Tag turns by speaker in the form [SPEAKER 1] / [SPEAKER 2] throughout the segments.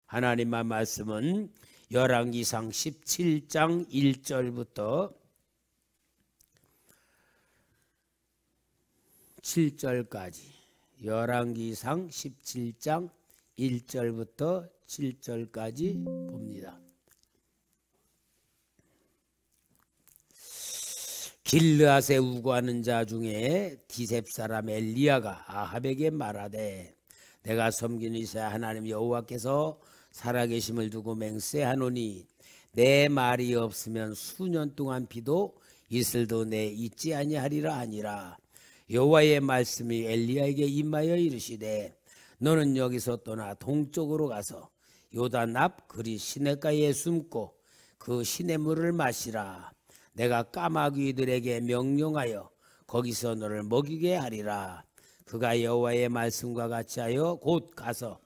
[SPEAKER 1] 하나님의 말씀은 열왕기상 17장 1절부터 7절까지, 열왕기상 17장 1절부터 7절까지 봅니다. 길르앗에 우거하는 자 중에 디셉 사람 엘리야가 아합에게 말하되, 내가 섬기는 이스라엘 하나님 여호와께서 살아계심을 두고 맹세하노니 내 말이 없으면 수년 동안 비도 이슬도 내 있지 아니하리라 하니라. 여호와의 말씀이 엘리야에게 임하여 이르시되, 너는 여기서 떠나 동쪽으로 가서 요단 앞 그리 시냇가에 숨고 그 시냇물을 마시라. 내가 까마귀들에게 명령하여 거기서 너를 먹이게 하리라. 그가 여호와의 말씀과 같이 하여 곧 가서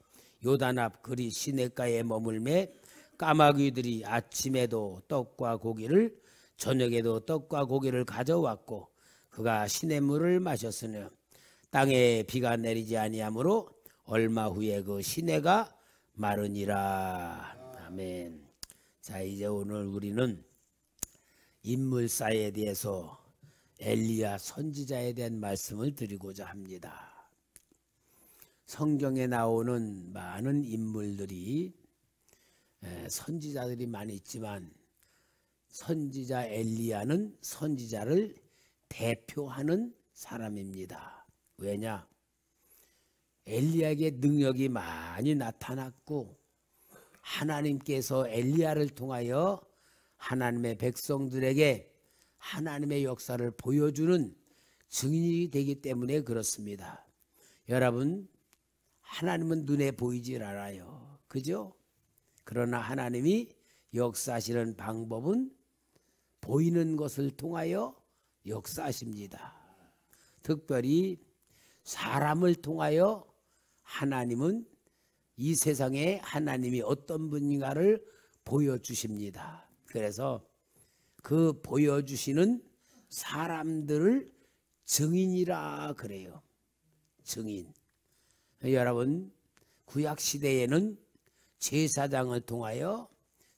[SPEAKER 1] 요단 앞 그리 시냇가에 머물매 까마귀들이 아침에도 떡과 고기를 저녁에도 떡과 고기를 가져왔고 그가 시냇물을 마셨으며 땅에 비가 내리지 아니하므로 얼마 후에 그 시내가 마르니라. 아멘. 자, 이제 오늘 우리는 인물사에 대해서 엘리야 선지자에 대한 말씀을 드리고자 합니다. 성경에 나오는 많은 인물들이 선지자들이 많이 있지만 선지자 엘리야는 선지자를 대표하는 사람입니다. 왜냐? 엘리야에게 능력이 많이 나타났고 하나님께서 엘리야를 통하여 하나님의 백성들에게 하나님의 역사를 보여주는 증인이 되기 때문에 그렇습니다. 여러분, 하나님은 눈에 보이질 않아요. 그죠? 그러나 하나님이 역사하시는 방법은 보이는 것을 통하여 역사하십니다. 특별히 사람을 통하여 하나님은 이 세상에 하나님이 어떤 분인가를 보여주십니다. 그래서 그 보여주시는 사람들을 증인이라 그래요. 증인. 여러분, 구약시대에는 제사장을 통하여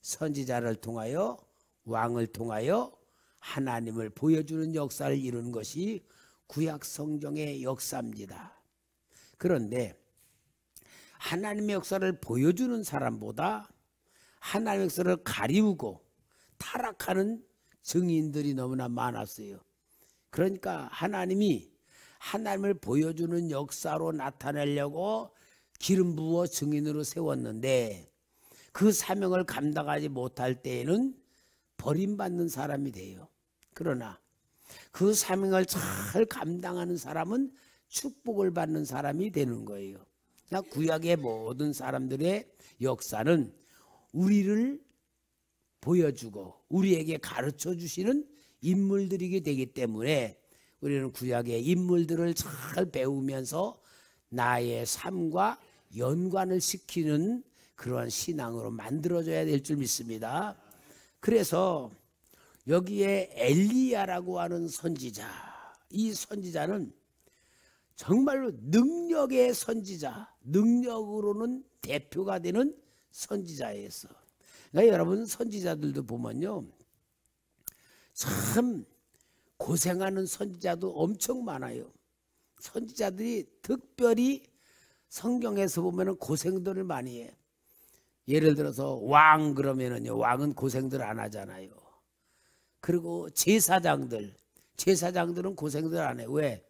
[SPEAKER 1] 선지자를 통하여 왕을 통하여 하나님을 보여주는 역사를 이루는 것이 구약 성경의 역사입니다. 그런데 하나님의 역사를 보여주는 사람보다 하나님의 역사를 가리우고 타락하는 증인들이 너무나 많았어요. 그러니까 하나님이 하나님을 보여주는 역사로 나타내려고 기름 부어 증인으로 세웠는데 그 사명을 감당하지 못할 때에는 버림받는 사람이 돼요. 그러나 그 사명을 잘 감당하는 사람은 축복을 받는 사람이 되는 거예요. 구약의 모든 사람들의 역사는 우리를 보여주고 우리에게 가르쳐 주시는 인물들이게 되기 때문에 우리는 구약의 인물들을 잘 배우면서 나의 삶과 연관을 시키는 그러한 신앙으로 만들어져야 될 줄 믿습니다. 그래서 여기에 엘리야라고 하는 선지자, 이 선지자는 정말로 능력의 선지자, 능력으로는 대표가 되는 선지자였어. 그러니까 여러분, 선지자들도 보면요, 참 고생하는 선지자도 엄청 많아요. 선지자들이 특별히 성경에서 보면 고생들을 많이 해. 예를 들어서 왕 그러면은요, 왕은 고생들 안 하잖아요. 그리고 제사장들은 고생들 안 해. 왜?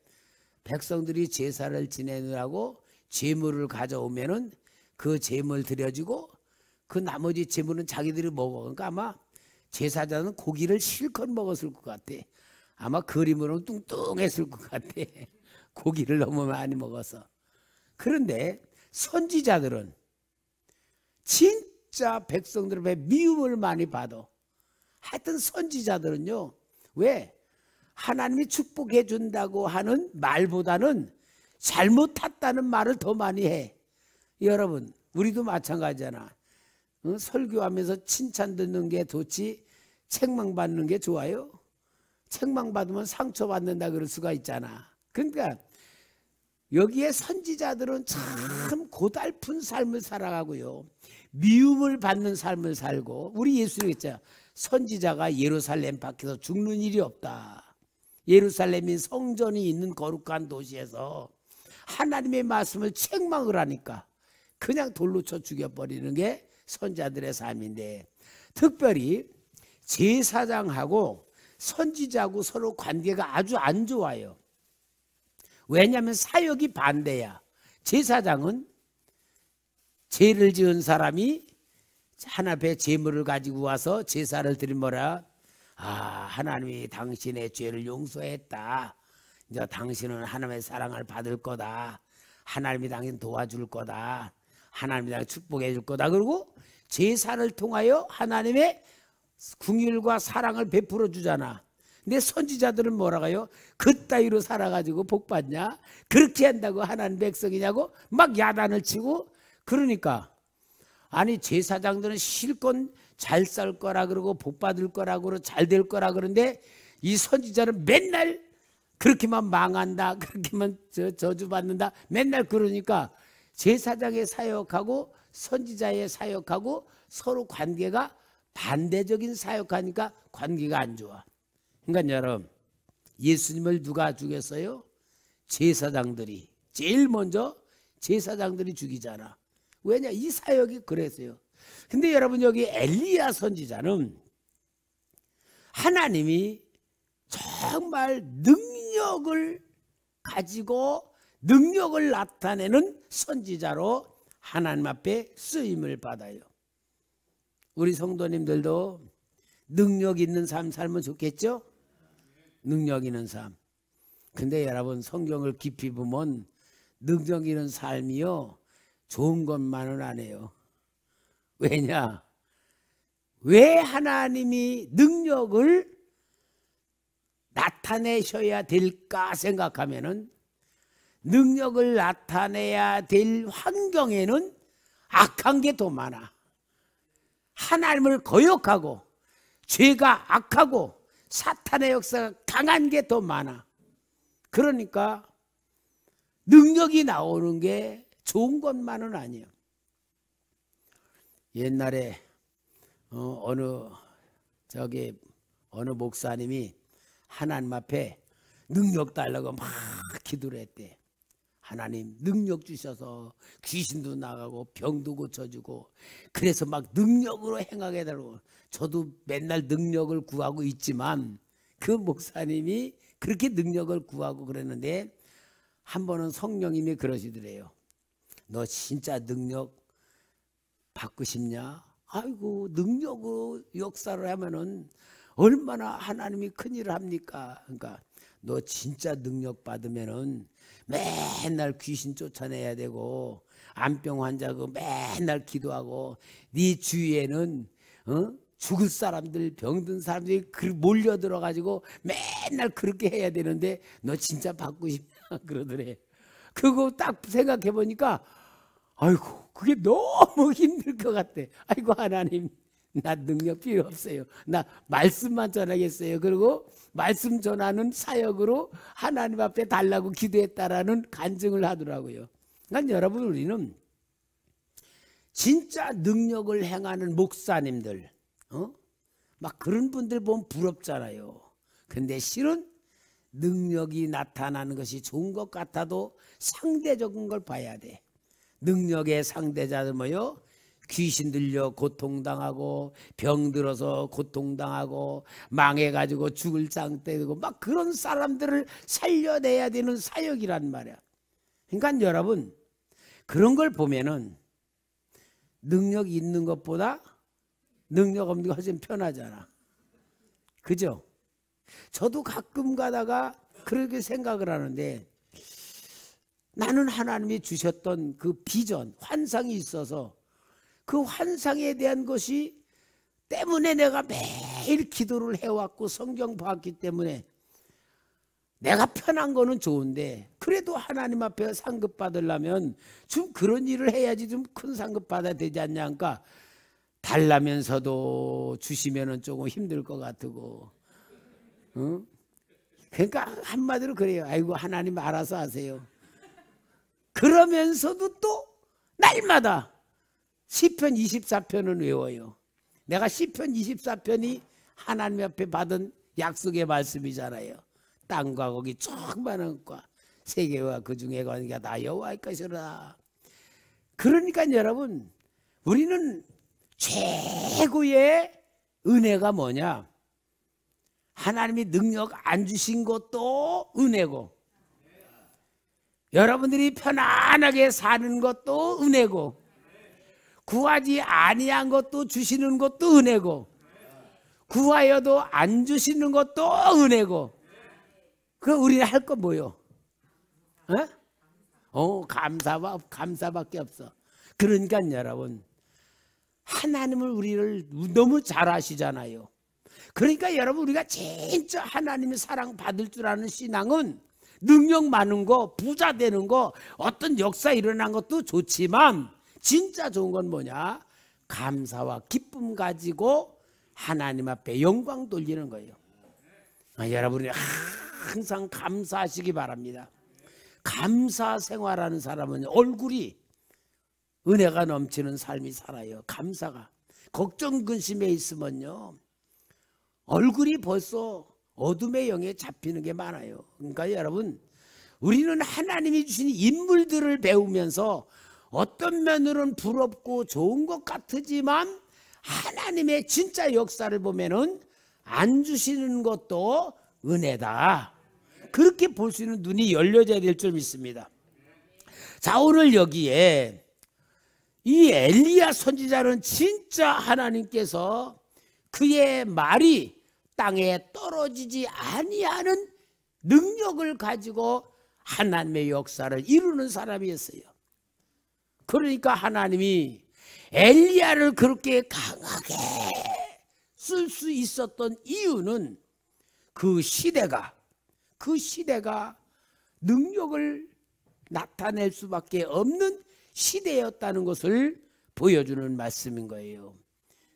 [SPEAKER 1] 백성들이 제사를 지내느라고 제물을 가져오면은 그 제물 드려지고 그 나머지 제물은 자기들이 먹어. 그러니까 아마 제사장은 고기를 실컷 먹었을 것 같아. 아마 그림으로는 뚱뚱했을 것 같아. 고기를 너무 많이 먹어서. 그런데 선지자들은 진짜 백성들 앞에 미움을 많이 받아. 하여튼 선지자들은요, 왜? 하나님이 축복해 준다고 하는 말보다는 잘못했다는 말을 더 많이 해. 여러분, 우리도 마찬가지잖아. 설교하면서 칭찬 듣는 게 좋지 책망 받는 게 좋아요? 책망 받으면 상처받는다 그럴 수가 있잖아. 그러니까 여기에 선지자들은 참 고달픈 삶을 살아가고요, 미움을 받는 삶을 살고, 우리 예수님 했잖아요. 선지자가 예루살렘 밖에서 죽는 일이 없다. 예루살렘인 성전이 있는 거룩한 도시에서 하나님의 말씀을 책망을 하니까 그냥 돌로 쳐 죽여버리는 게 선지자들의 삶인데, 특별히 제사장하고 선지자하고 서로 관계가 아주 안 좋아요. 왜냐하면 사역이 반대야. 제사장은 죄를 지은 사람이 하나님 앞에 제물을 가지고 와서 제사를 드리면 하나님이 당신의 죄를 용서했다. 이제 당신은 하나님의 사랑을 받을 거다. 하나님이 당신 도와줄 거다. 하나님이 당신 축복해 줄 거다. 그리고 제사를 통하여 하나님의 긍휼과 사랑을 베풀어 주잖아. 근데 선지자들은 뭐라고 해요? 그따위로 살아가지고 복 받냐? 그렇게 한다고 하나님 백성이냐고 막 야단을 치고. 그러니까 아니 제사장들은 실컷 잘 살 거라 그러고 복 받을 거라 그러고 잘 될 거라 그러는데, 이 선지자는 맨날 그렇게만 망한다, 그렇게만 저주받는다, 맨날 그러니까 제사장의 사역하고 선지자의 사역하고 서로 관계가 반대적인 사역하니까 관계가 안 좋아. 그러니까 여러분, 예수님을 누가 죽였어요? 제사장들이. 제일 먼저 제사장들이 죽이잖아. 왜냐? 이 사역이 그랬어요. 근데 여러분, 여기 엘리야 선지자는 하나님이 정말 능력을 가지고 능력을 나타내는 선지자로 하나님 앞에 쓰임을 받아요. 우리 성도님들도 능력 있는 삶 살면 좋겠죠? 능력 있는 삶. 근데 여러분, 성경을 깊이 보면 능력 있는 삶이요, 좋은 것만은 안 해요. 왜냐? 왜 하나님이 능력을 나타내셔야 될까 생각하면은, 능력을 나타내야 될 환경에는 악한 게 더 많아. 하나님을 거역하고 죄가 악하고 사탄의 역사가 강한 게 더 많아. 그러니까 능력이 나오는 게 좋은 것만은 아니에요. 옛날에 어느 목사님이 하나님 앞에 능력 달라고 막 기도를 했대. 하나님 능력 주셔서 귀신도 나가고 병도 고쳐주고, 그래서 막 능력으로 행하게 해달라고. 저도 맨날 능력을 구하고 있지만 그 목사님이 그렇게 능력을 구하고 그랬는데, 한 번은 성령님이 그러시더래요. 너 진짜 능력 받고 싶냐? 아이고, 능력으로 역사를 하면은 얼마나 하나님이 큰일을 합니까? 그러니까 너 진짜 능력 받으면은 맨날 귀신 쫓아내야 되고, 암병 환자고 맨날 기도하고, 네 주위에는 죽을 사람들, 병든 사람들이 몰려들어 가지고 맨날 그렇게 해야 되는데 너 진짜 받고 싶냐? 그러더래. 그거 딱 생각해 보니까 아이고, 그게 너무 힘들 것 같아. 아이고, 하나님, 나 능력 필요 없어요. 나 말씀만 전하겠어요. 그리고 말씀 전하는 사역으로 하나님 앞에 달라고 기도했다라는 간증을 하더라고요. 그러니까 여러분, 우리는 진짜 능력을 행하는 목사님들, 막 그런 분들 보면 부럽잖아요. 근데 실은 능력이 나타나는 것이 좋은 것 같아도 상대적인 걸 봐야 돼. 능력의 상대자들 뭐요? 귀신 들려 고통당하고, 병 들어서 고통당하고, 망해가지고 죽을 상태 되고, 막 그런 사람들을 살려내야 되는 사역이란 말이야. 그러니까 여러분, 그런 걸 보면은 능력 있는 것보다 능력 없는 게 훨씬 편하잖아. 그죠? 저도 가끔 가다가 그렇게 생각을 하는데, 나는 하나님이 주셨던 그 비전, 환상이 있어서 그 환상에 대한 것이 때문에 내가 매일 기도를 해왔고 성경 봤기 때문에 내가 편한 거는 좋은데, 그래도 하나님 앞에 상급 받으려면 좀 그런 일을 해야지 좀 큰 상급 받아야 되지 않냐. 그러니까 달라면서도 주시면은 조금 힘들 것 같고, 그러니까 한마디로 그래요. 아이고, 하나님 알아서 하세요. 그러면서도 또 날마다 시편 24편은 외워요. 내가 시편 24편이 하나님 앞에 받은 약속의 말씀이잖아요. 땅과 거기 충만한 것과 세계와 그 중에 관계가 다 여호와의 것이라. 그러니까 여러분, 우리는 최고의 은혜가 뭐냐? 하나님이 능력 안 주신 것도 은혜고, 여러분들이 편안하게 사는 것도 은혜고, 구하지 아니한 것도 주시는 것도 은혜고, 구하여도 안 주시는 것도 은혜고. 그 우리는 할 거 뭐요? 감사밖에 없어. 그러니까 여러분, 하나님을 우리를 너무 잘 아시잖아요. 그러니까 여러분, 우리가 진짜 하나님의 사랑 받을 줄 아는 신앙은 능력 많은 거, 부자 되는 거, 어떤 역사 일어난 것도 좋지만 진짜 좋은 건 뭐냐? 감사와 기쁨 가지고 하나님 앞에 영광 돌리는 거예요. 여러분이 항상 감사하시기 바랍니다. 감사 생활하는 사람은 얼굴이 은혜가 넘치는 삶이 살아요. 감사가. 걱정 근심에 있으면요, 얼굴이 벌써 어둠의 영에 잡히는 게 많아요. 그러니까 여러분, 우리는 하나님이 주신 인물들을 배우면서 어떤 면으로는 부럽고 좋은 것 같지만 하나님의 진짜 역사를 보면은 안 주시는 것도 은혜다. 그렇게 볼 수 있는 눈이 열려져야 될 줄 믿습니다. 자, 오늘 여기에 이 엘리야 선지자는 진짜 하나님께서 그의 말이 땅에 떨어지지 아니하는 능력을 가지고 하나님의 역사를 이루는 사람이었어요. 그러니까 하나님이 엘리야를 그렇게 강하게 쓸 수 있었던 이유는 그 시대가 능력을 나타낼 수밖에 없는 시대였다는 것을 보여주는 말씀인 거예요.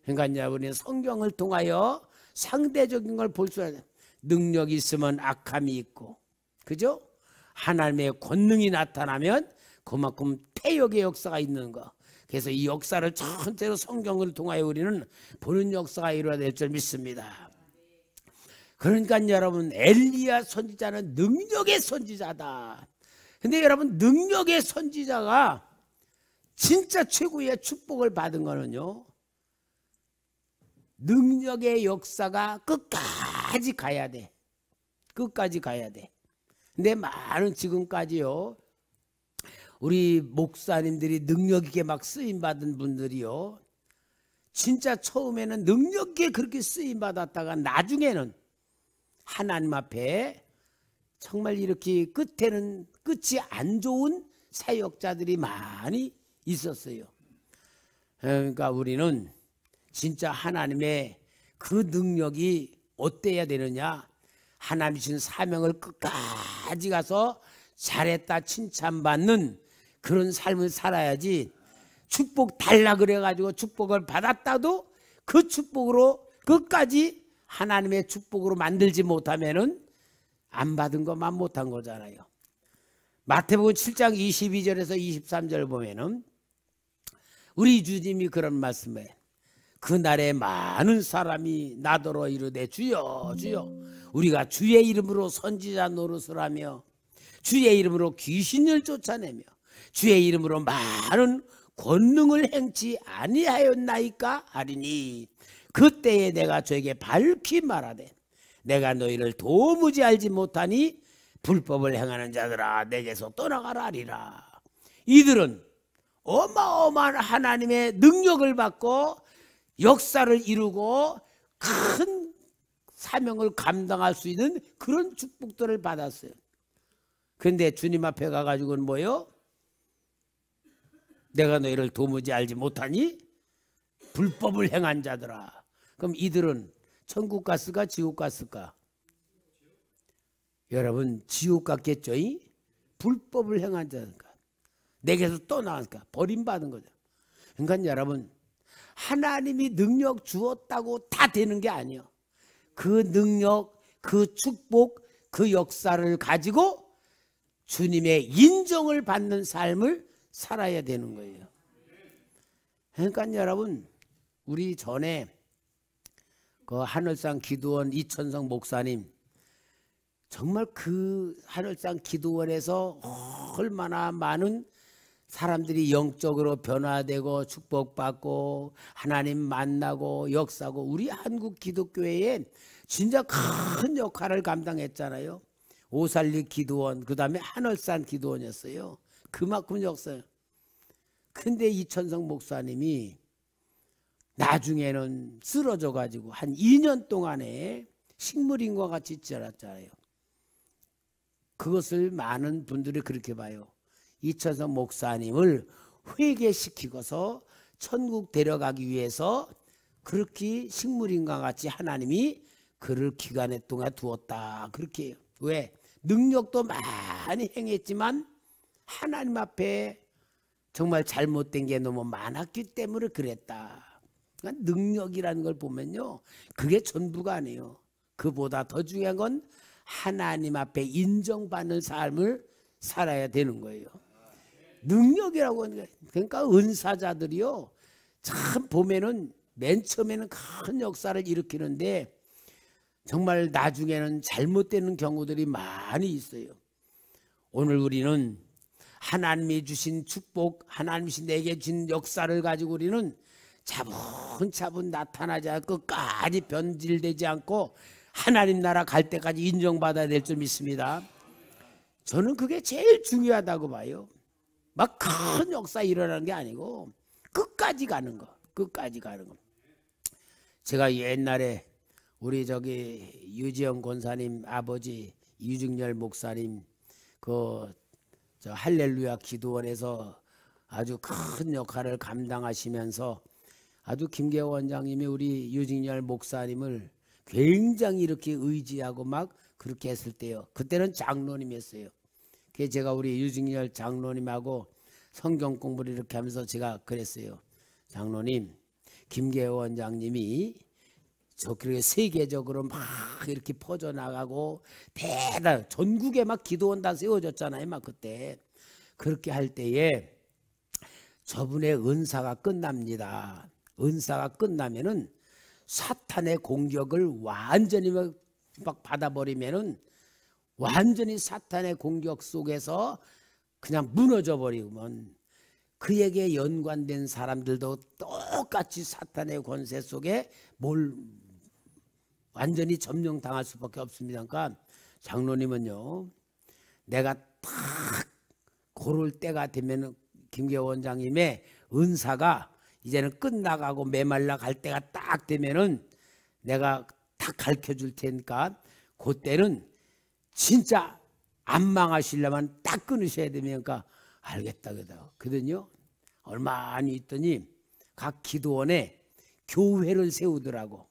[SPEAKER 1] 그러니까 여러분이 성경을 통하여 상대적인 걸 볼 수 있어요. 능력이 있으면 악함이 있고, 그죠? 하나님의 권능이 나타나면 그만큼 태역의 역사가 있는 거. 그래서 이 역사를 전체로 성경을 통하여 우리는 보는 역사가 이루어야 될 줄 믿습니다. 그러니까 여러분, 엘리야 선지자는 능력의 선지자다. 근데 여러분, 능력의 선지자가 진짜 최고의 축복을 받은 거는요, 능력의 역사가 끝까지 가야 돼. 끝까지 가야 돼. 근데 많은 지금까지요, 우리 목사님들이 능력 있게 막 쓰임 받은 분들이요, 진짜 처음에는 능력 있게 그렇게 쓰임 받았다가 나중에는 하나님 앞에 정말 이렇게 끝에는 끝이 안 좋은 사역자들이 많이 있었어요. 그러니까 우리는 진짜 하나님의 그 능력이 어때야 되느냐? 하나님 주신 사명을 끝까지 가서 잘했다 칭찬받는 그런 삶을 살아야지, 축복 달라 그래가지고 축복을 받았다도 그 축복으로 끝까지 하나님의 축복으로 만들지 못하면은 안 받은 것만 못한 거잖아요. 마태복음 7장 22절에서 23절 보면은 우리 주님이 그런 말씀에, 그날에 많은 사람이 나더러 이르되 주여 주여 우리가 주의 이름으로 선지자 노릇을 하며 주의 이름으로 귀신을 쫓아내며 주의 이름으로 많은 권능을 행치 아니하였나이까 하리니, 그때에 내가 저에게 밝히 말하되 내가 너희를 도무지 알지 못하니 불법을 행하는 자들아 내게서 떠나가라 하리라. 이들은 어마어마한 하나님의 능력을 받고 역사를 이루고 큰 사명을 감당할 수 있는 그런 축복들을 받았어요. 그런데 주님 앞에 가가지고는 뭐요? 내가 너희를 도무지 알지 못하니 불법을 행한 자들아. 그럼 이들은 천국 갔을까 지옥 갔을까? 여러분, 지옥 갔겠죠? 불법을 행한 자들까? 내게서 떠나갈까? 버림받은 거죠. 그러니까 여러분, 하나님이 능력 주었다고 다 되는 게 아니에요. 그 능력, 그 축복, 그 역사를 가지고 주님의 인정을 받는 삶을 살아야 되는 거예요. 그러니까 여러분, 우리 전에 그 하늘산 기도원 이천성 목사님, 정말 그 하늘산 기도원에서 얼마나 많은 사람들이 영적으로 변화되고 축복받고 하나님 만나고 역사고, 우리 한국 기독교회에 진짜 큰 역할을 감당했잖아요. 오살리 기도원, 그 다음에 하늘산 기도원이었어요. 그만큼 역사예요. 근데 이천성 목사님이 나중에는 쓰러져 가지고 한 2년 동안에 식물인과 같이 자랐잖아요. 그것을 많은 분들이 그렇게 봐요. 이천성 목사님을 회개시키고서 천국 데려가기 위해서 그렇게 식물인과 같이 하나님이 그를 기간의 동안 두었다, 그렇게 해요. 왜? 능력도 많이 행했지만 하나님 앞에 정말 잘못된 게 너무 많았기 때문에 그랬다. 그러니까 능력이라는 걸 보면요, 그게 전부가 아니에요. 그보다 더 중요한 건 하나님 앞에 인정받는 삶을 살아야 되는 거예요. 능력이라고 하는 게, 그러니까 은사자들이요, 참 보면은 맨 처음에는 큰 역사를 일으키는데 정말 나중에는 잘못되는 경우들이 많이 있어요. 오늘 우리는 하나님이 주신 축복, 하나님이 내게 준 역사를 가지고 우리는 차분차분 나타나지 않고 끝까지 변질되지 않고 하나님 나라 갈 때까지 인정받아야 될 줄 믿습니다. 저는 그게 제일 중요하다고 봐요. 막 큰 역사 일어나는 게 아니고 끝까지 가는 거, 끝까지 가는 거. 제가 옛날에 우리 저기 유지영 권사님 아버지 유중열 목사님 저 할렐루야 기도원에서 아주 큰 역할을 감당하시면서 아주 김계호 원장님이 우리 유중열 목사님을 굉장히 이렇게 의지하고 막 그렇게 했을 때요. 그때는 장로님이었어요. 그래서 제가 우리 유중열 장로님하고 성경 공부를 이렇게 하면서 제가 그랬어요. 장로님, 김계호 원장님이 저 그렇게 세계적으로 막 이렇게 퍼져나가고 대단 전국에 막 기도원 다 세워졌잖아요. 막 그때 그렇게 할 때에 저분의 은사가 끝납니다. 은사가 끝나면은 사탄의 공격을 완전히 막 받아버리면은 완전히 사탄의 공격 속에서 그냥 무너져 버리면 그에게 연관된 사람들도 똑같이 사탄의 권세 속에 완전히 점령당할 수밖에 없습니다. 그러니까 장로님은요, 내가 딱 고를 때가 되면 김계호 원장님의 은사가 이제는 끝나가고 메말라 갈 때가 딱 되면은 내가 딱 가르쳐 줄 테니까 그때는 진짜 안 망하시려면 딱 끊으셔야 되면, 그러니까 알겠다 그러거든요. 얼마 안 있더니 각 기도원에 교회를 세우더라고.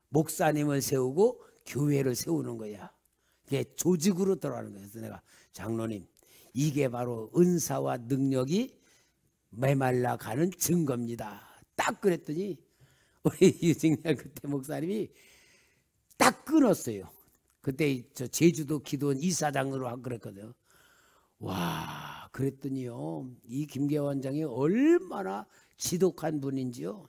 [SPEAKER 1] 목사님을 세우고 교회를 세우는 거야. 이게 조직으로 들어가는 거야. 그래서 내가 장로님, 이게 바로 은사와 능력이 메말라 가는 증거입니다. 딱 그랬더니 우리 유승열 그때 목사님이 딱 끊었어요. 그때 저 제주도 기도원 이사장으로 하고 그랬거든요. 와, 그랬더니요, 이 김계호 원장이 얼마나 지독한 분인지요.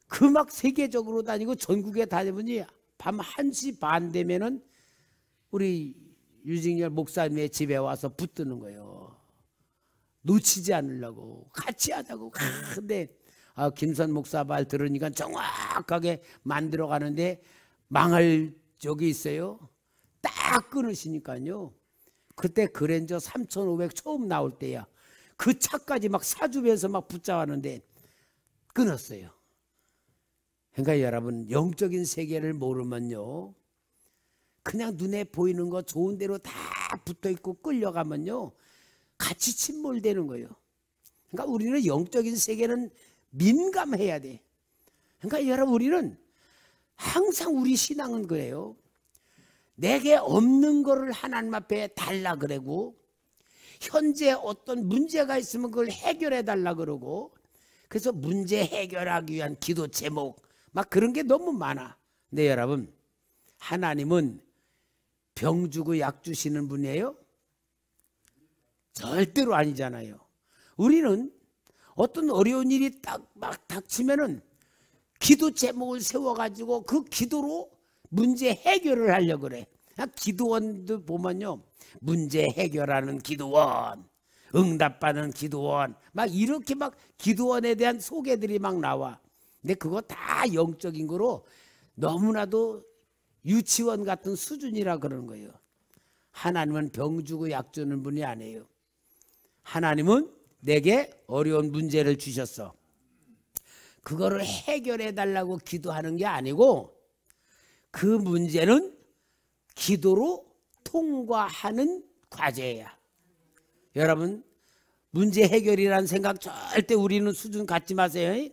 [SPEAKER 1] 그 막 세계적으로 다니고 전국에 다니더니 밤 1시 반 되면은 우리 유승열 목사님의 집에 와서 붙드는 거예요. 놓치지 않으려고 같이 하자고. 근데 김선 목사 말 들으니까 정확하게 만들어 가는데 망할 적이 있어요. 딱 끊으시니까요. 그때 그랜저 3500 처음 나올 때야. 그 차까지 막 사주면서 막 붙잡았는데 끊었어요. 그러니까 여러분, 영적인 세계를 모르면요, 그냥 눈에 보이는 거 좋은 대로 다 붙어있고 끌려가면요 같이 침몰되는 거예요. 그러니까 우리는 영적인 세계는 민감해야 돼. 그러니까 여러분, 우리는 항상 우리 신앙은 그래요. 내게 없는 거를 하나님 앞에 달라 그러고, 현재 어떤 문제가 있으면 그걸 해결해 달라 그러고, 그래서 문제 해결하기 위한 기도 제목 막 그런 게 너무 많아. 근데 여러분, 하나님은 병 주고 약 주시는 분이에요? 절대로 아니잖아요. 우리는 어떤 어려운 일이 딱 막 닥치면은 기도 제목을 세워가지고 그 기도로 문제 해결을 하려고 그래. 기도원도 보면요, 문제 해결하는 기도원, 응답받는 기도원, 막 이렇게 막 기도원에 대한 소개들이 막 나와. 근데 그거 다 영적인 거로 너무나도 유치원 같은 수준이라 그러는 거예요. 하나님은 병 주고 약 주는 분이 아니에요. 하나님은 내게 어려운 문제를 주셨어. 그거를 해결해 달라고 기도하는 게 아니고 그 문제는 기도로 통과하는 과제야. 여러분, 문제 해결이라는 생각 절대 우리는 수준 갖지 마세요.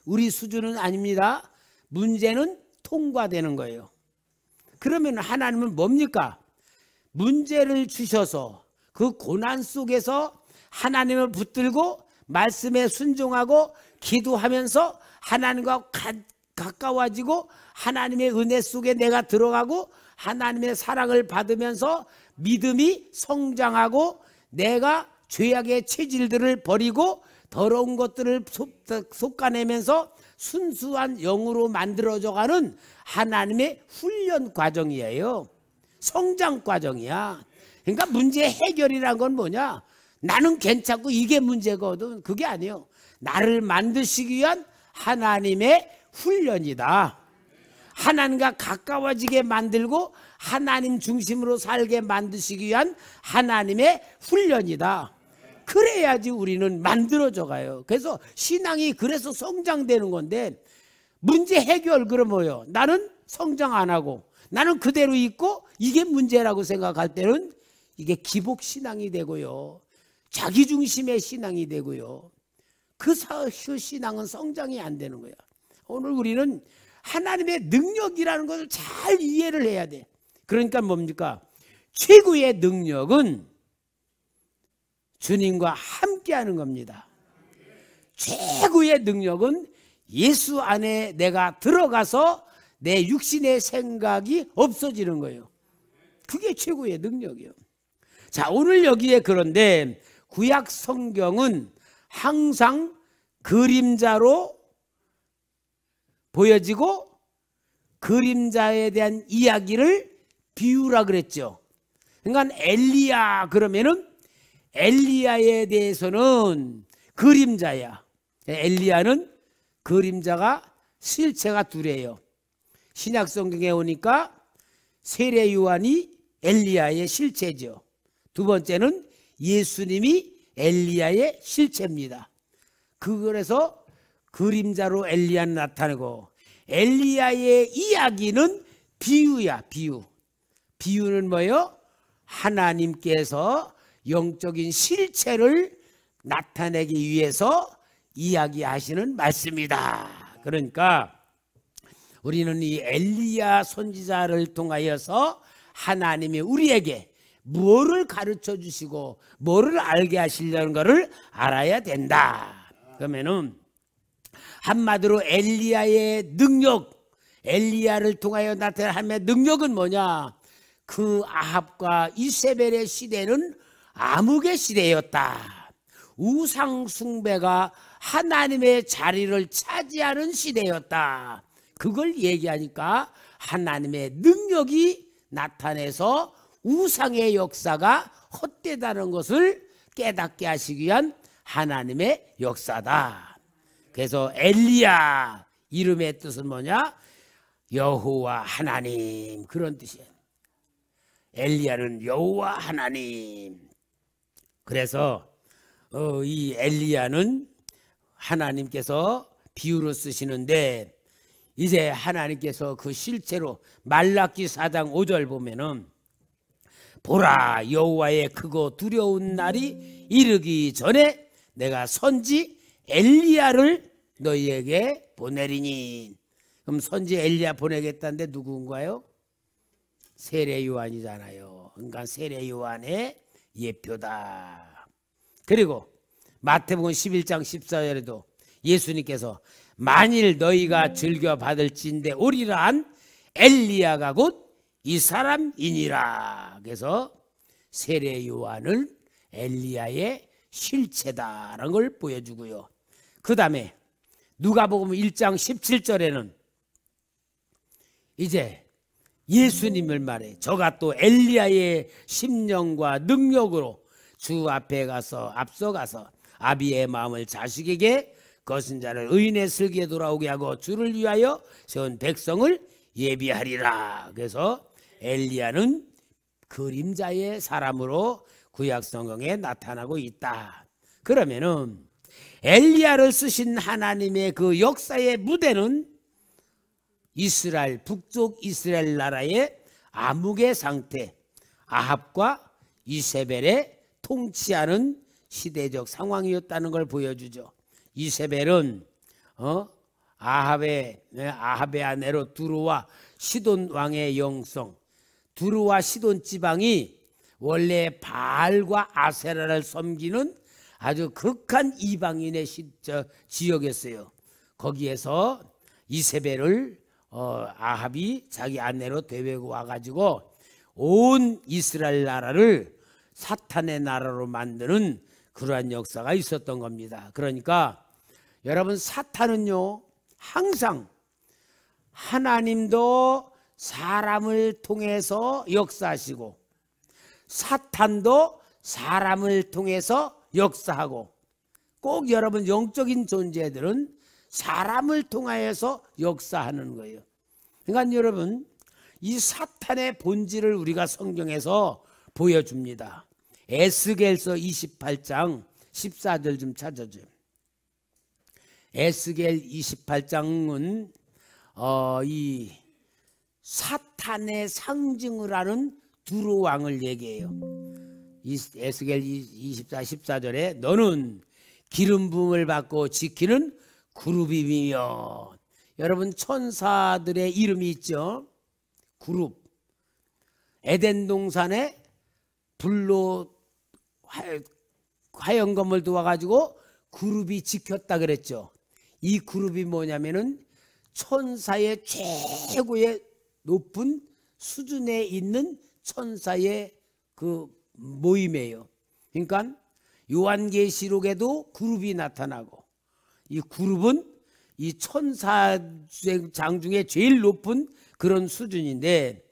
[SPEAKER 1] 우리 수준은 아닙니다. 문제는 통과되는 거예요. 그러면 하나님은 뭡니까? 문제를 주셔서 그 고난 속에서 하나님을 붙들고 말씀에 순종하고 기도하면서 하나님과 가까워지고 하나님의 은혜 속에 내가 들어가고 하나님의 사랑을 받으면서 믿음이 성장하고 내가 죄악의 체질들을 버리고 더러운 것들을 솎아내면서 순수한 영으로 만들어져가는 하나님의 훈련 과정이에요. 성장 과정이야. 그러니까 문제 해결이란 건 뭐냐? 나는 괜찮고 이게 문제거든. 그게 아니에요. 나를 만드시기 위한 하나님의 훈련이다. 하나님과 가까워지게 만들고 하나님 중심으로 살게 만드시기 위한 하나님의 훈련이다. 그래야지 우리는 만들어져 가요. 그래서 신앙이 그래서 성장되는 건데, 문제 해결 그럼 뭐예요? 나는 성장 안 하고 나는 그대로 있고 이게 문제라고 생각할 때는 이게 기복 신앙이 되고요, 자기 중심의 신앙이 되고요, 그 신앙은 성장이 안 되는 거야. 오늘 우리는 하나님의 능력이라는 것을 잘 이해를 해야 돼. 그러니까 뭡니까? 최고의 능력은 주님과 함께하는 겁니다. 최고의 능력은 예수 안에 내가 들어가서 내 육신의 생각이 없어지는 거예요. 그게 최고의 능력이에요. 자, 오늘 여기에 그런데 구약 성경은 항상 그림자로 보여지고 그림자에 대한 이야기를 비유라 그랬죠. 그러니까 엘리야 그러면은 엘리야에 대해서는 그림자야. 엘리야는 그림자가 실체가 둘이에요. 신약 성경에 오니까 세례 요한이 엘리야의 실체죠. 두 번째는 예수님이 엘리야의 실체입니다. 그래서 그림자로 엘리야는 나타나고, 엘리야의 이야기는 비유야. 비유는 뭐예요? 하나님께서 영적인 실체를 나타내기 위해서 이야기하시는 말씀이다. 그러니까 우리는 이 엘리야 선지자를 통하여서 하나님이 우리에게 뭐를 가르쳐 주시고 뭐를 알게 하시려는 것을 알아야 된다. 그러면은 한마디로 엘리야의 능력, 엘리야를 통하여 나타난 하나님의 능력은 뭐냐? 그 아합과 이세벨의 시대는 암흑의 시대였다. 우상 숭배가 하나님의 자리를 차지하는 시대였다. 그걸 얘기하니까 하나님의 능력이 나타내서 우상의 역사가 헛되다는 것을 깨닫게 하시기 위한 하나님의 역사다. 그래서 엘리야 이름의 뜻은 뭐냐? 여호와 하나님, 그런 뜻이에요. 엘리야는 여호와 하나님. 그래서 이 엘리야는 하나님께서 비유로 쓰시는데, 이제 하나님께서 그 실체로 말라기 4장 5절 보면은 보라, 여호와의 크고 두려운 날이 이르기 전에 내가 선지 엘리야를 너희에게 보내리니. 그럼 선지 엘리야 보내겠다는데 누구인가요? 세례 요한이잖아요. 그러니까 세례 요한의 예표다. 그리고 마태복음 11장 14절에도 예수님께서 만일 너희가 즐겨 받을진대 오리라 한 엘리야가 곧 이 사람이니라. 그래서 세례 요한을 엘리야의 실체다라는 걸 보여주고요. 그 다음에 누가복음 1장 17절에는 이제 예수님을 말해 저가 또 엘리야의 심령과 능력으로 주 앞에 가서 앞서가서 아비의 마음을 자식에게 거신 자를 의인의 슬기에 돌아오게 하고 주를 위하여 세운 백성을 예비하리라. 그래서 엘리야는 그림자의 사람으로 구약 성경에 나타나고 있다. 그러면은 엘리야를 쓰신 하나님의 그 역사의 무대는 이스라엘 북쪽 이스라엘 나라의 암흑의 상태, 아합과 이세벨의 통치하는 시대적 상황이었다는 걸 보여주죠. 이세벨은 아합의 아내로 두루와 시돈 왕의 영성, 두루와 시돈 지방이 원래 바알과 아세라를 섬기는 아주 극한 이방인의 지역이었어요. 거기에서 이세벨을 아합이 자기 아내로 데리고 와가지고 온 이스라엘 나라를 사탄의 나라로 만드는 그러한 역사가 있었던 겁니다. 그러니까 여러분, 사탄은요 항상 하나님도 사람을 통해서 역사하시고 사탄도 사람을 통해서 역사하고, 꼭 여러분 영적인 존재들은 사람을 통하여서 역사하는 거예요. 그러니까 여러분, 이 사탄의 본질을 우리가 성경에서 보여줍니다. 에스겔서 28장 14절 좀 찾아줘요. 에스겔 28장은 이 사탄의 상징을 하는 두루 왕을 얘기해요. 에스겔 24, 14절에 너는 기름 부음을 받고 지키는 그룹이며, 여러분 천사들의 이름이 있죠. 그룹. 에덴 동산에 불로 화영검을 두어가지고 그룹이 지켰다 그랬죠. 이 그룹이 뭐냐면은 천사의 최고의 높은 수준에 있는 천사의 그 모임이에요. 그러니까 요한계시록에도 그룹이 나타나고, 이 그룹은 이 천사장 중에 제일 높은 그런 수준인데,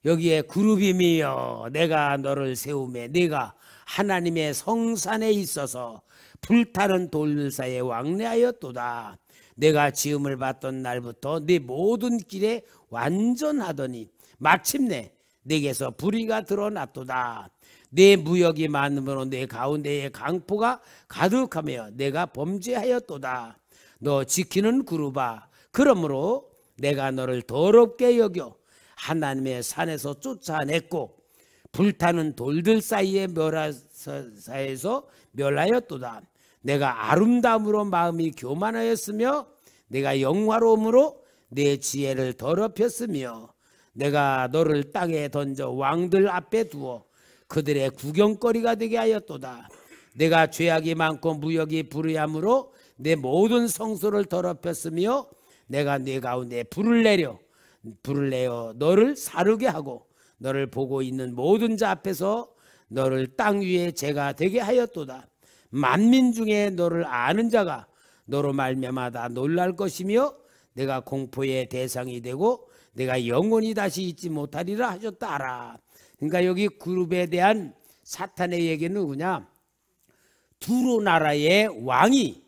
[SPEAKER 1] 여기에 그룹이며 내가 너를 세우매 내가 하나님의 성산에 있어서 불타는 돌사에 왕래하였도다. 내가 지음을 받던 날부터 네 모든 길에 완전하더니 마침내 내게서 불의가 드러났도다. 내 무역이 많음으로 내 가운데에 강포가 가득하며 내가 범죄하였도다. 너 지키는 그룹아, 그러므로 내가 너를 더럽게 여겨 하나님의 산에서 쫓아냈고 불타는 돌들 사이에 사이에서 멸하였도다. 내가 아름다움으로 마음이 교만하였으며 내가 영화로움으로 내 지혜를 더럽혔으며 내가 너를 땅에 던져 왕들 앞에 두어 그들의 구경거리가 되게 하였도다. 내가 죄악이 많고 무역이 불의함으로 내 모든 성소를 더럽혔으며 내가 네 가운데 불을 내어 너를 사르게 하고 너를 보고 있는 모든 자 앞에서 너를 땅 위에 재가 되게 하였도다. 만민 중에 너를 아는 자가 너로 말미암아 다 놀랄 것이며 내가 공포의 대상이 되고 내가 영원히 다시 잊지 못하리라 하셨다 알아. 그러니까 여기 그룹에 대한 사탄의 얘기는 누구냐? 두로 나라의 왕이,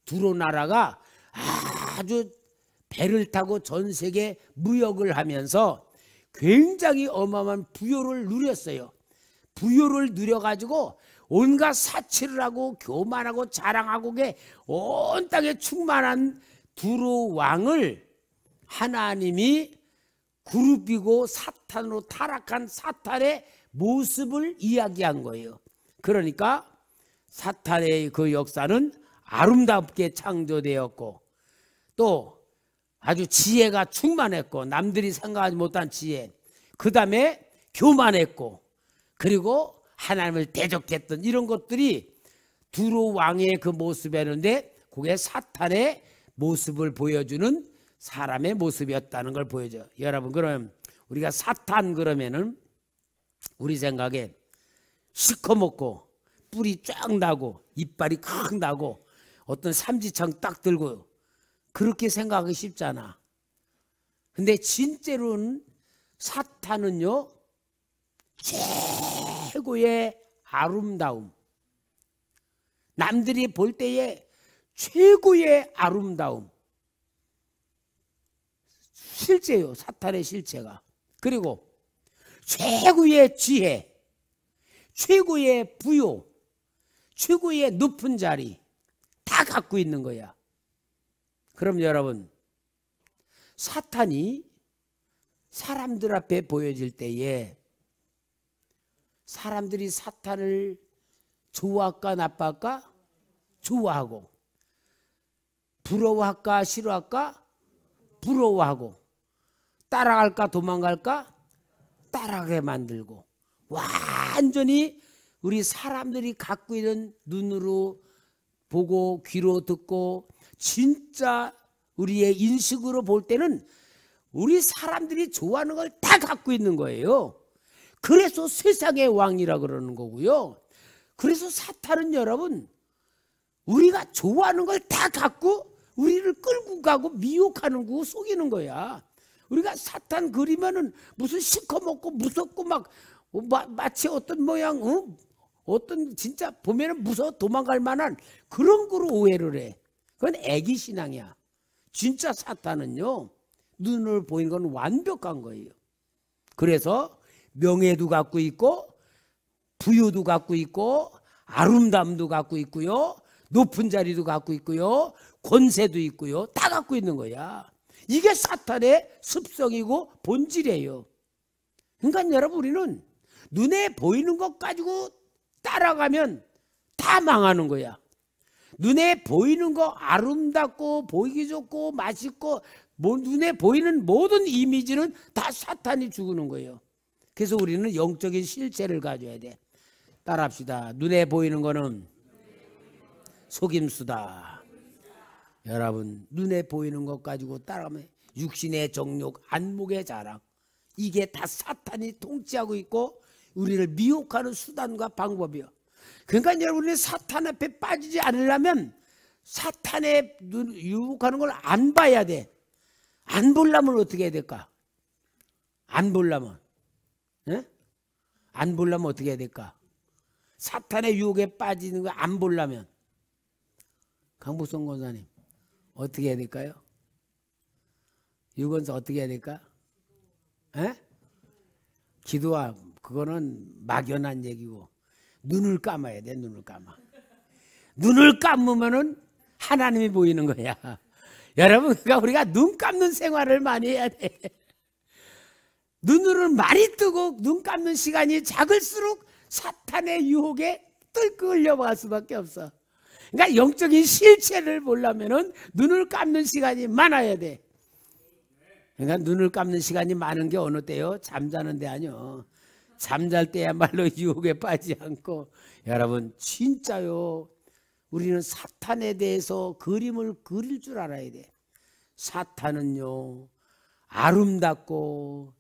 [SPEAKER 1] 두로 나라가 아주 배를 타고 전 세계 무역을 하면서 굉장히 어마어마한 부요를 누렸어요. 부요를 누려가지고 온갖 사치를 하고 교만하고 자랑하고 온 땅에 충만한 두로 왕을 하나님이 그룹이고 사탄으로 타락한 사탄의 모습을 이야기한 거예요. 그러니까 사탄의 그 역사는 아름답게 창조되었고 또 아주 지혜가 충만했고 남들이 생각하지 못한 지혜, 그 다음에 교만했고 그리고 하나님을 대적했던 이런 것들이 두로 왕의 그 모습이었는데 그게 사탄의 모습을 보여주는 사람의 모습이었다는 걸 보여줘요. 여러분, 그럼 우리가 사탄 그러면은 우리 생각에 시커멓고 뿔이 쫙 나고 이빨이 칵 나고 어떤 삼지창 딱 들고 그렇게 생각하기 쉽잖아. 근데 진짜로는 사탄은요 최고의 아름다움, 남들이 볼 때에 최고의 아름다움, 실제요. 사탄의 실체가. 그리고 최고의 지혜, 최고의 부요, 최고의 높은 자리 다 갖고 있는 거야. 그럼 여러분, 사탄이 사람들 앞에 보여질 때에 사람들이 사탄을 좋아할까 나빠할까? 좋아하고, 부러워할까 싫어할까? 부러워하고, 따라갈까 도망갈까? 따라가게 만들고, 완전히 우리 사람들이 갖고 있는 눈으로 보고 귀로 듣고 진짜 우리의 인식으로 볼 때는 우리 사람들이 좋아하는 걸 다 갖고 있는 거예요. 그래서 세상의 왕이라 그러는 거고요. 그래서 사탄은 여러분 우리가 좋아하는 걸 다 갖고 우리를 끌고 가고 미혹하는 거 속이는 거야. 우리가 사탄 그리면은 무슨 시커멓고 무섭고 막 마치 어떤 모양, 어떤 진짜 보면은 무서워 도망갈 만한 그런 거로 오해를 해. 그건 애기 신앙이야. 진짜 사탄은요 눈을 보이는 건 완벽한 거예요. 그래서 명예도 갖고 있고 부유도 갖고 있고 아름다움도 갖고 있고요, 높은 자리도 갖고 있고요, 권세도 있고요, 다 갖고 있는 거야. 이게 사탄의 습성이고 본질이에요. 그러니까 여러분 우리는 눈에 보이는 것 가지고 따라가면 다 망하는 거야. 눈에 보이는 거 아름답고 보이기 좋고 맛있고 눈에 보이는 모든 이미지는 다 사탄이 죽이는 거예요. 그래서 우리는 영적인 실체를 가져야 돼. 따라합시다. 눈에 보이는 거는 속임수다. 여러분 눈에 보이는 것 가지고 따라가면 육신의 정욕, 안목의 자랑, 이게 다 사탄이 통치하고 있고 우리를 미혹하는 수단과 방법이요. 그러니까 여러분이 사탄 앞에 빠지지 않으려면 사탄에 유혹하는 걸 안 봐야 돼. 안 보려면 어떻게 해야 될까? 안 보려면, 예? 안 보려면 어떻게 해야 될까? 사탄의 유혹에 빠지는 거 안 보려면 강복성 권사님 어떻게 해야 될까요? 유권사 어떻게 해야 될까? 에? 기도와 그거는 막연한 얘기고 눈을 감아야 돼. 눈을 감아. 눈을 감으면은 하나님이 보이는 거야. 여러분 그러니까 우리가 눈 감는 생활을 많이 해야 돼. 눈을 많이 뜨고 눈 감는 시간이 작을수록 사탄의 유혹에 끌려갈 수밖에 없어. 그러니까 영적인 실체를 보려면은 눈을 감는 시간이 많아야 돼. 그러니까 눈을 감는 시간이 많은 게 어느 때요? 잠자는 데 아니요. 잠잘 때야말로 유혹에 빠지지 않고. 여러분 진짜요 우리는 사탄에 대해서 그림을 그릴 줄 알아야 돼. 사탄은요 아름답고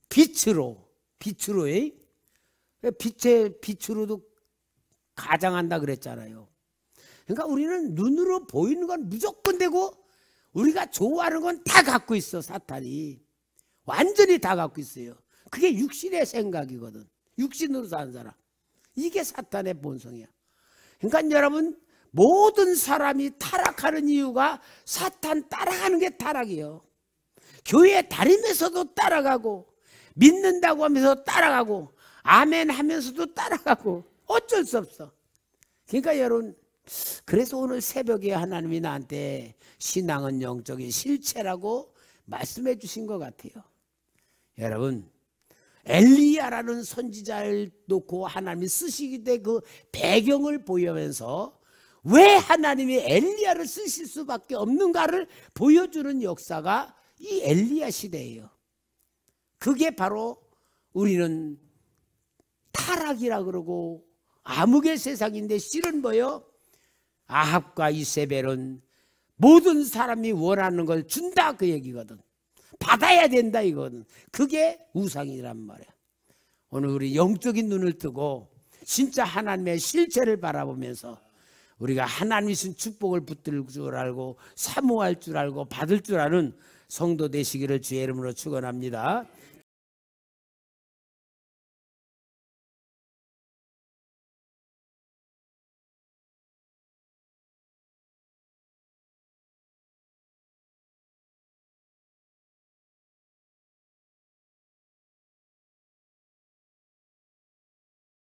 [SPEAKER 1] 빛으로 빛으로도 가장한다 그랬잖아요. 그러니까 우리는 눈으로 보이는 건 무조건 되고 우리가 좋아하는 건 다 갖고 있어. 사탄이 완전히 다 갖고 있어요. 그게 육신의 생각이거든. 육신으로 사는 사람. 이게 사탄의 본성이야. 그러니까 여러분 모든 사람이 타락하는 이유가 사탄 따라가는 게 타락이에요. 교회 다니면서도 따라가고 믿는다고 하면서 따라가고 아멘 하면서도 따라가고 어쩔 수 없어. 그러니까 여러분 그래서 오늘 새벽에 하나님이 나한테 신앙은 영적인 실체라고 말씀해 주신 것 같아요. 여러분 엘리야라는 선지자를 놓고 하나님이 쓰시기 때 그 배경을 보이면서 왜 하나님이 엘리야를 쓰실 수밖에 없는가를 보여주는 역사가 이 엘리야 시대예요. 그게 바로 우리는 타락이라 그러고 암흑의 세상인데 실은 뭐요? 아합과 이세벨은 모든 사람이 원하는 걸 준다 그 얘기거든. 받아야 된다 이거든. 그게 우상이란 말이야. 오늘 우리 영적인 눈을 뜨고 진짜 하나님의 실체를 바라보면서 우리가 하나님이 신 축복을 붙들 줄 알고 사모할 줄 알고 받을 줄 아는 성도 되시기를 주의 이름으로 축원합니다.